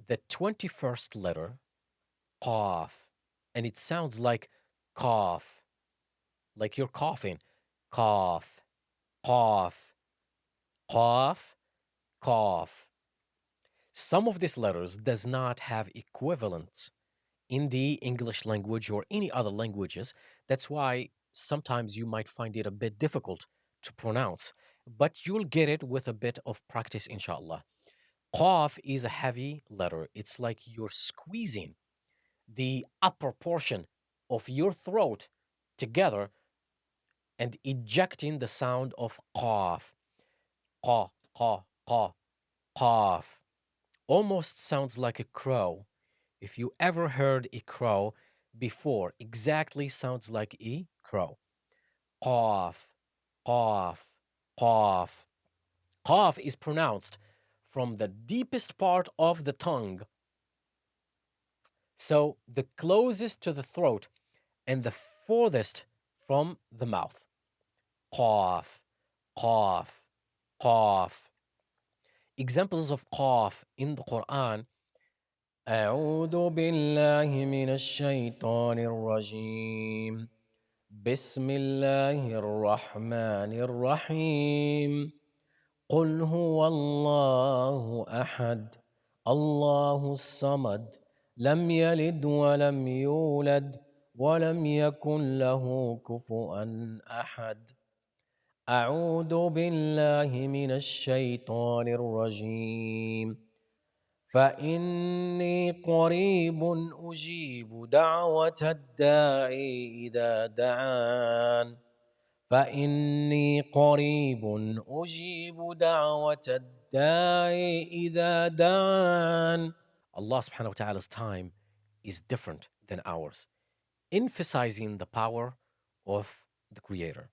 the 21st letter, Qauf, and it sounds like cough, like you're coughing. Cough, cough, cough, cough. Some of these letters does not have equivalents in the English language or any other languages. That's why sometimes you might find it a bit difficult to pronounce, but you'll get it with a bit of practice, inshallah. Qaf is a heavy letter. It's like you're squeezing the upper portion of your throat together and ejecting the sound of qaf. Qa, qa, qa, qaf. Almost sounds like a crow. If you ever heard a crow before, exactly sounds like a crow. Qaf, qaf, qaf. Qaf is pronounced from the deepest part of the tongue, so the closest to the throat and the furthest from the mouth. Qaf, qaf, qaf. Examples of qaf in the Quran. أعوذ بالله من الشيطان الرجيم. بسم الله الرحمن الرحيم. قل هو الله أحد الله الصمد لم يلد ولم يولد ولم يكن له كفوا أحد. أعوذ بالله من الشيطان الرجيم. فإني قريب أجيب دعوة الداعي إذا دعان. فإني قريب أجيب دعوة الداعي إذا دعان. Allah subhanahu wa ta'ala's time is different than ours, emphasizing the power of the Creator.